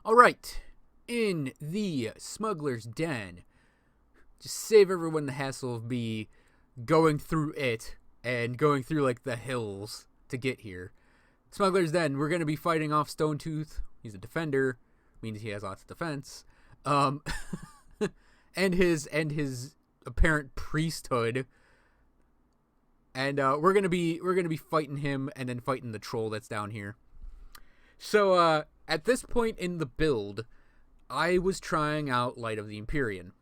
Alright, in the Smuggler's Den, just save everyone the hassle of me going through it and going through, like, the hills to get here. Smuggler's Den, we're going to be fighting off Stone Tooth. He's a defender, means he has lots of defense. And his apparent priesthood. And we're gonna be fighting him and then fighting the troll that's down here. So at this point in the build, I was trying out Light of the Empyrean.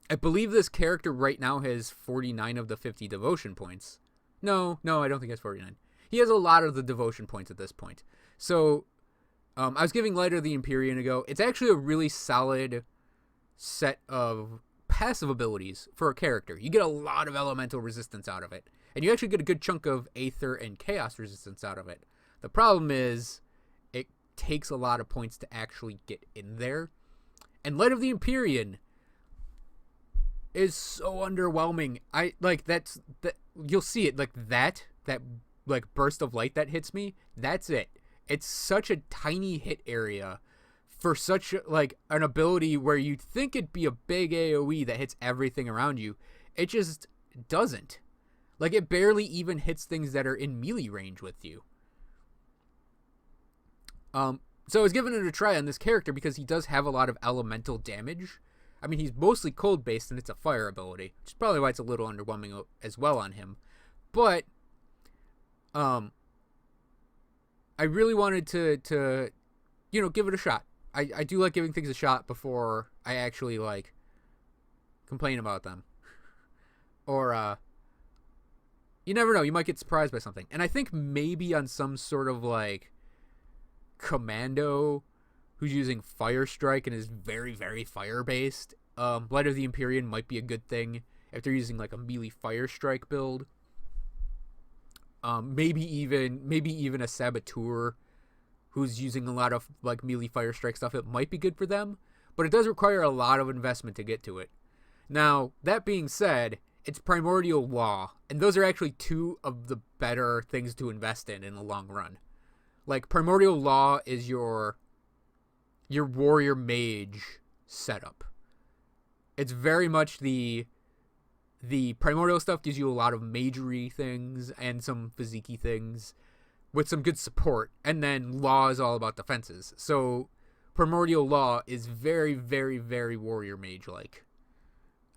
I believe this character right now has 49 of the 50 devotion points. No, I don't think he has 49. He has a lot of the devotion points at this point. So I was giving Light of the Empyrean a go. It's actually a really solid set of passive abilities for a character. You get a lot of elemental resistance out of it, and you actually get a good chunk of aether and chaos resistance out of it. The problem is it takes a lot of points to actually get in there, and Light of the Empyrean is so underwhelming. That's you'll see it, that like burst of light that hits me, that's it. It's such a tiny hit area for such like an ability where you'd think it'd be a big AoE that hits everything around you. It just doesn't. Like, it barely even hits things that are in melee range with you. So I was giving it a try on this character because he does have a lot of elemental damage. I mean, he's mostly cold based and it's a fire ability, which is probably why it's a little underwhelming as well on him. But I really wanted to give it a shot. I do like giving things a shot before I actually, like, complain about them. Or, you never know. You might get surprised by something. And I think maybe on some sort of, like, commando who's using Fire Strike and is very, very fire-based, Light of the Empyrean might be a good thing if they're using, like, a melee Fire Strike build. Maybe even a Saboteur who's using a lot of, like, melee Fire Strike stuff. It might be good for them, but it does require a lot of investment to get to it. Now, that being said, it's Primordial Law, and those are actually two of the better things to invest in the long run. Like, Primordial Law is your warrior mage setup. It's very much the primordial stuff gives you a lot of magery things and some physique-y things with some good support, and then Law is all about defenses. So Primordial Law is very, very, very warrior mage-like.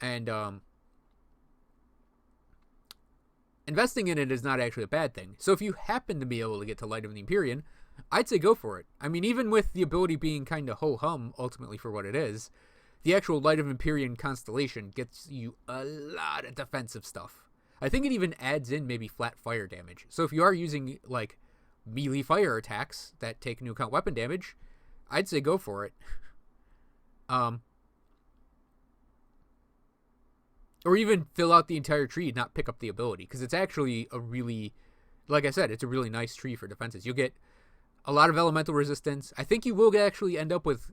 And investing in it is not actually a bad thing. So if you happen to be able to get to Light of the Empyrean, I'd say go for it. I mean, even with the ability being kind of ho-hum, ultimately, for what it is, the actual Light of Empyrean Constellation gets you a lot of defensive stuff. I think it even adds in maybe flat fire damage. So if you are using, like, melee fire attacks that take into account weapon damage, I'd say go for it. Or even fill out the entire tree and not pick up the ability, because it's actually a really, like I said, it's a really nice tree for defenses. You'll get a lot of elemental resistance. I think you will actually end up with,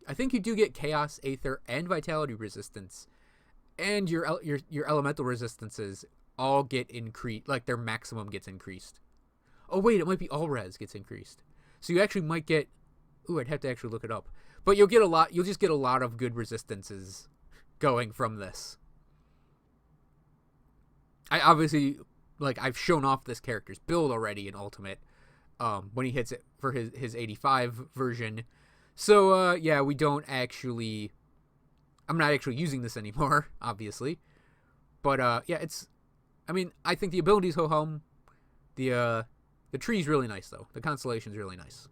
I think you do get chaos, aether, and vitality resistance, and your elemental resistances all get increased, like their maximum gets increased. Oh wait, it might be all res gets increased. So you actually might get, I'd have to actually look it up. But you'll just get a lot of good resistances going from this. I obviously, like, I've shown off this character's build already in Ultimate, when he hits it for his 85 version. So, yeah, I'm not actually using this anymore, obviously. But, yeah, I think the ability's ho-hum. The tree's really nice, though. The Constellation's really nice.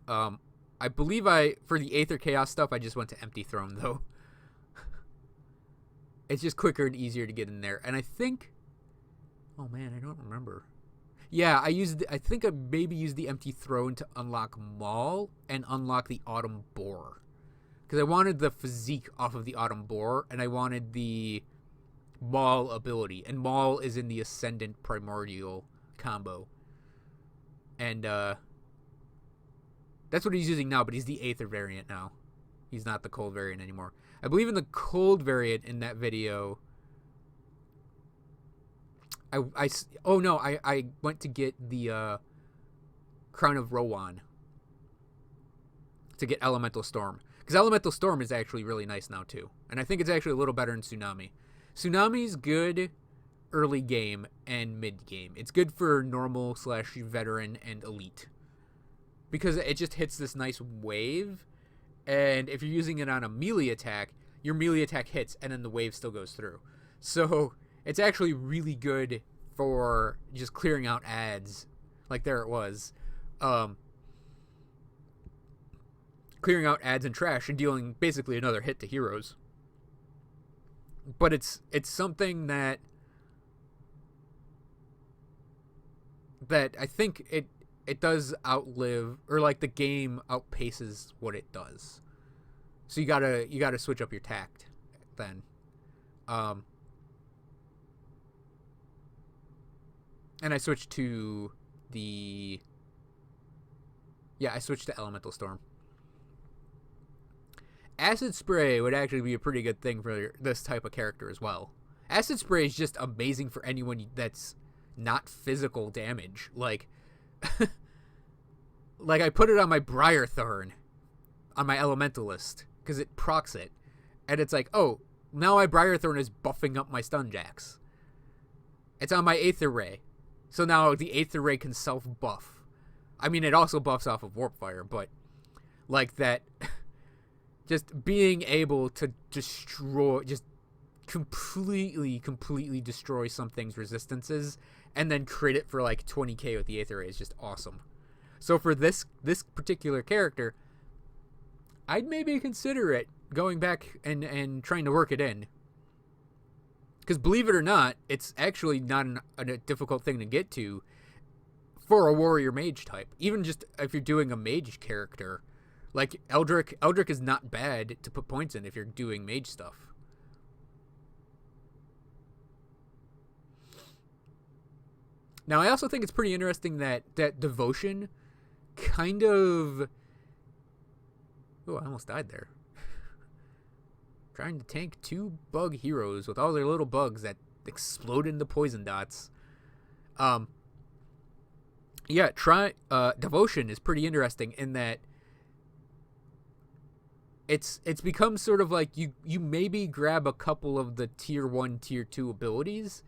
I believe for the Aether Chaos stuff, I just went to Empty Throne, though. It's just quicker and easier to get in there. And I think, oh man, I don't remember. Yeah, I think I maybe used the Empty Throne to unlock Maul and unlock the Autumn Boar. Because I wanted the physique off of the Autumn Boar, and I wanted the Maul ability. And Maul is in the Ascendant Primordial combo. And, that's what he's using now, but he's the Aether variant now. He's not the cold variant anymore. I believe in the cold variant in that video, I went to get the Crown of Rowan to get Elemental Storm. Because Elemental Storm is actually really nice now, too. And I think it's actually a little better in Tsunami. Tsunami's good early game and mid game. It's good for normal / veteran and elite. Because it just hits this nice wave. And if you're using it on a melee attack, your melee attack hits and then the wave still goes through. So it's actually really good for just clearing out ads. Like there it was. Clearing out ads and trash and dealing basically another hit to heroes. But it's something that I think it does outlive, or like the game outpaces what it does. So you gotta switch up your tact then. And I switched to I switched to Elemental Storm. Acid Spray would actually be a pretty good thing for this type of character as well. Acid Spray is just amazing for anyone that's not physical damage. Like, like I put it on my Briarthorn, on my Elementalist, because it procs it. And it's like, oh, now my Briarthorn is buffing up my Stunjacks. It's on my Aether Ray. So now the Aether Ray can self-buff. I mean, it also buffs off of Warp Fire, but like that... Just being able to destroy, just completely destroy something's resistances and then crit it for like 20k with the Aether Ray is just awesome. So for this particular character, I'd maybe consider it going back and trying to work it in. Because believe it or not, it's actually not a difficult thing to get to for a warrior mage type. Even just if you're doing a mage character. Like, Eldrick is not bad to put points in if you're doing mage stuff. Now, I also think it's pretty interesting that Devotion kind of... Oh, I almost died there. Trying to tank 2 bug heroes with all their little bugs that explode into poison dots. Yeah, Devotion is pretty interesting in that it's become sort of like you maybe grab a couple of the tier 1, tier 2 abilities,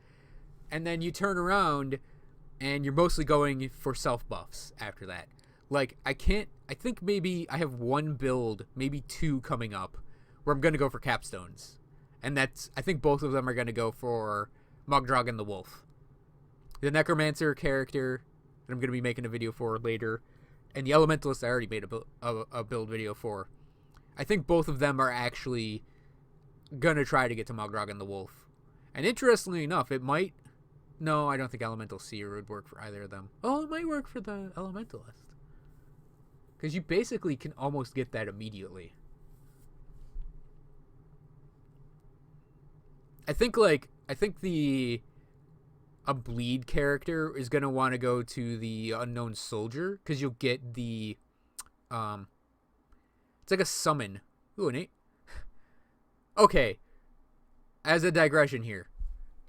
and then you turn around and you're mostly going for self buffs after that. Like, I think maybe I have 1 build, maybe 2 coming up where I'm going to go for capstones. And I think both of them are going to go for Mogdrag and the Wolf. The Necromancer character that I'm going to be making a video for later, and the Elementalist I already made a build video for. I think both of them are actually going to try to get to Mogdrag and the Wolf. And interestingly enough, it might... No, I don't think Elemental Seer would work for either of them. Oh, it might work for the Elementalist. Because you basically can almost get that immediately. I think a bleed character is going to want to go to the Unknown Soldier, because you'll get the... It's like a summon. Ooh, Nate. Okay. As a digression here.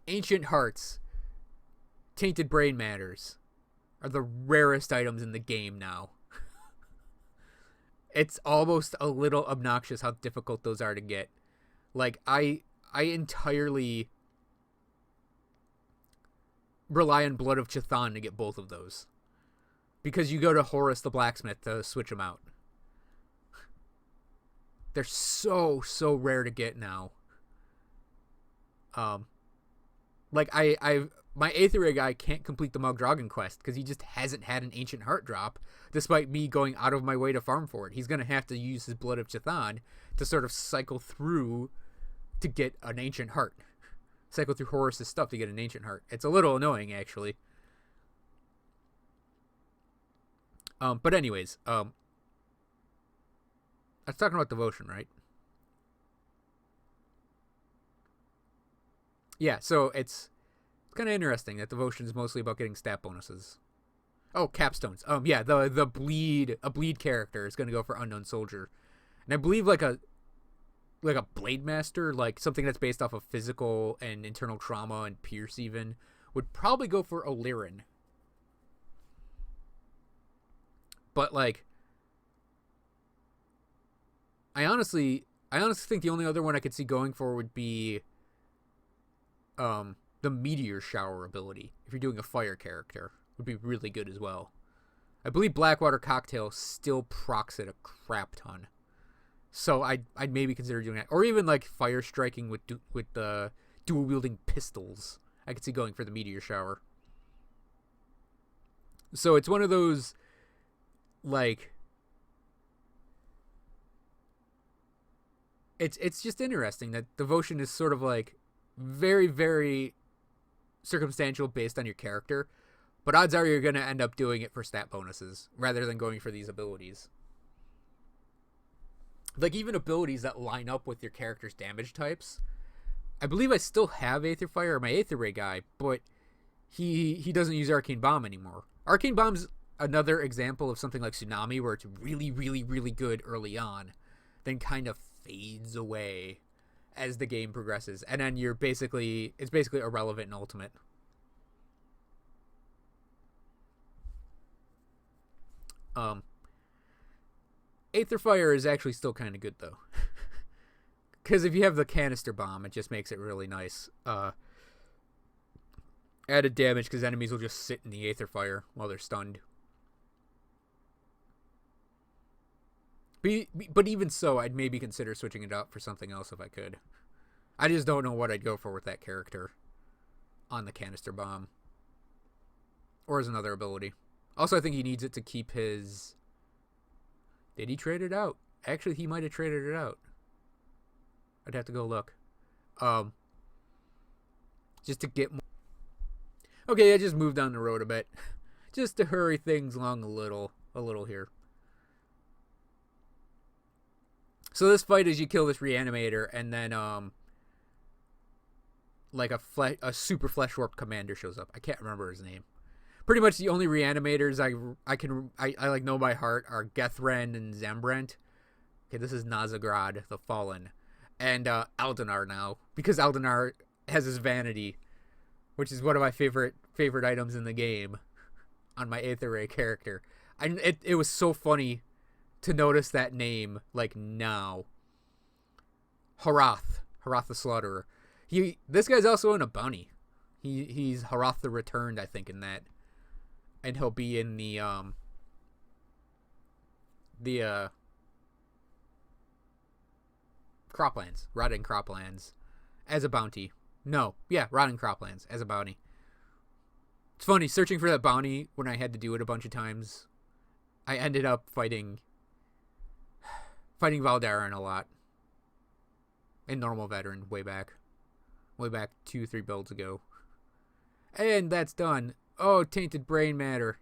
Ancient Hearts, Tainted Brain Matters are the rarest items in the game now. It's almost a little obnoxious how difficult those are to get. Like, I entirely rely on Blood of Chthon to get both of those. Because you go to Horus the Blacksmith to switch them out. They're so rare to get now. Like my Aether Ray guy can't complete the Mogdragon quest because he just hasn't had an Ancient Heart drop, despite me going out of my way to farm for it. He's gonna have to use his Blood of Chthon to sort of cycle through to get an Ancient Heart. Cycle through Horus's stuff to get an Ancient Heart. It's a little annoying, actually. But anyways, I was talking about Devotion, right? Yeah, so it's kind of interesting that Devotion is mostly about getting stat bonuses. Oh, capstones. Yeah, a bleed character is going to go for Unknown Soldier. And I believe like a Blade Master, like something that's based off of physical and internal trauma and pierce even, would probably go for Illyrin. But like, I honestly think the only other one I could see going for would be the meteor shower ability. If you're doing a fire character, would be really good as well. I believe Blackwater Cocktail still procs it a crap ton. So I'd maybe consider doing that, or even like fire striking with the dual wielding pistols. I could see going for the meteor shower. So it's one of those, like, it's just interesting that devotion is sort of like very, very circumstantial based on your character, but odds are you're gonna end up doing it for stat bonuses rather than going for these abilities. Like, even abilities that line up with your character's damage types. I believe I still have Aether Fire, my Aether Ray guy, but he doesn't use Arcane Bomb anymore. Arcane Bomb's another example of something like Tsunami, where it's really, really, really good early on, then kind of fades away as the game progresses, and then it's basically irrelevant in Ultimate. Aether Fire is actually still kind of good, though. Because if you have the Canister Bomb, it just makes it really nice. Added damage, because enemies will just sit in the Aether Fire while they're stunned. But even so, I'd maybe consider switching it up for something else if I could. I just don't know what I'd go for with that character on the Canister Bomb. Or as another ability. Also, I think he needs it to keep his... Did he trade it out? Actually, he might have traded it out. I'd have to go look. Just to get more... Okay, I just moved down the road a bit. Just to hurry things along a little here. So this fight is you kill this reanimator, and then like a super flesh warp commander shows up. I can't remember his name. Pretty much the only reanimators I like know by heart are Gethran and Zambrant. Okay, this is Nazagrad, the Fallen, and Aldenar now, because Aldenar has his vanity, which is one of my favorite items in the game on my Aether Ray character. It was so funny to notice that name like now. Harath the Slaughterer. This guy's also in a bounty. He's Harath the Returned, I think, in that. And he'll be in the Croplands, Rotting Croplands, as a bounty. No, yeah, Rotting Croplands as a bounty. It's funny, searching for that bounty when I had to do it a bunch of times, I ended up fighting Valdarin a lot. In normal veteran, way back 2-3 builds ago. And that's done. Oh, tainted brain matter.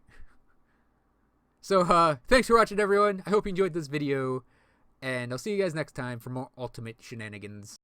So, thanks for watching, everyone. I hope you enjoyed this video, and I'll see you guys next time for more Ultimate shenanigans.